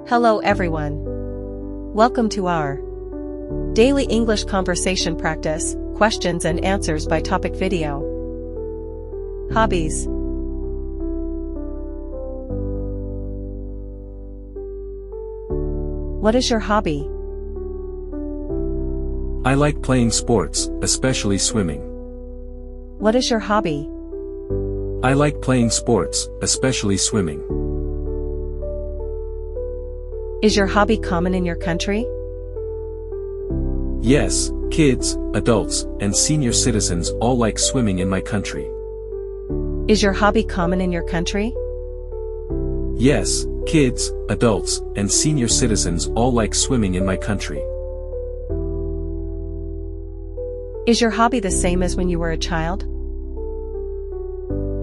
Hello everyone. Welcome to our daily English conversation practice, questions and answers by topic video. Hobbies. What is your hobby? I like playing sports, especially swimming. What is your hobby? I like playing sports, especially swimming. Is your hobby common in your country? Yes, kids, adults, and senior citizens all like swimming in my country. Is your hobby common in your country? Yes, kids, adults, and senior citizens all like swimming in my country. Is your hobby the same as when you were a child?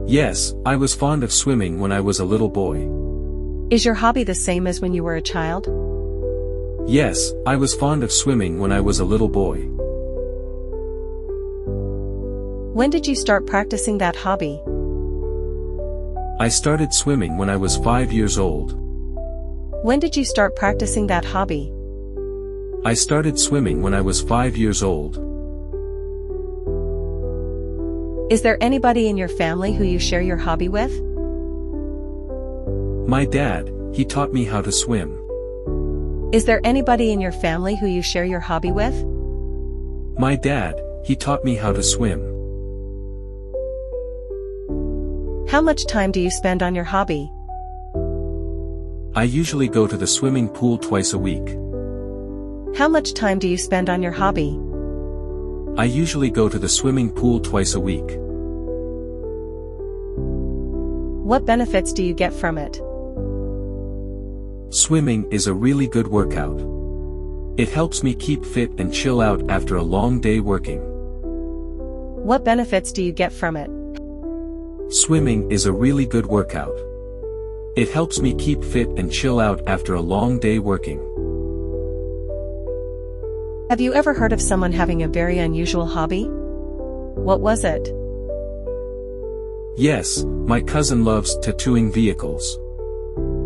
Yes, I was fond of swimming when I was a little boy. Is your hobby the same as when you were a child? Yes, I was fond of swimming when I was a little boy. When did you start practicing that hobby? I started swimming when I was 5 years old. When did you start practicing that hobby? I started swimming when I was 5 years old. Is there anybody in your family who you share your hobby with? My dad, he taught me how to swim. Is there anybody in your family who you share your hobby with? My dad, he taught me how to swim. How much time do you spend on your hobby? I usually go to the swimming pool twice a week. How much time do you spend on your hobby? I usually go to the swimming pool twice a week. What benefits do you get from it? Swimming is a really good workout. It helps me keep fit and chill out after a long day working. What benefits do you get from it? Swimming is a really good workout. It helps me keep fit and chill out after a long day working. Have you ever heard of someone having a very unusual hobby? What was it? Yes, my cousin loves tattooing vehicles.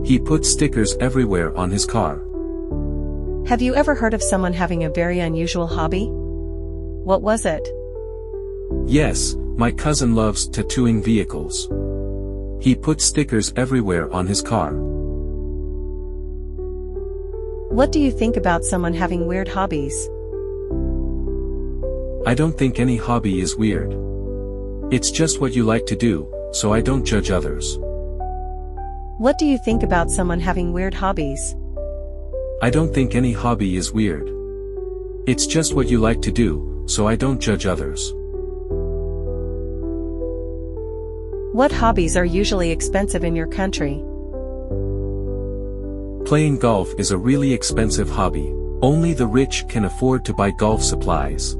He puts stickers everywhere on his car. Have you ever heard of someone having a very unusual hobby? What was it? Yes, my cousin loves tattooing vehicles. He puts stickers everywhere on his car. What do you think about someone having weird hobbies? I don't think any hobby is weird. It's just what you like to do, so I don't judge others. What do you think about someone having weird hobbies? I don't think any hobby is weird. It's just what you like to do, so I don't judge others. What hobbies are usually expensive in your country? Playing golf is a really expensive hobby. Only the rich can afford to buy golf supplies.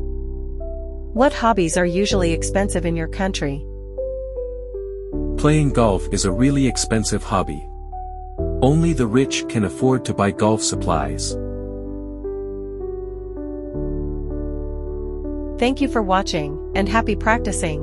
What hobbies are usually expensive in your country? Playing golf is a really expensive hobby. Only the rich can afford to buy golf supplies. Thank you for watching, and happy practicing.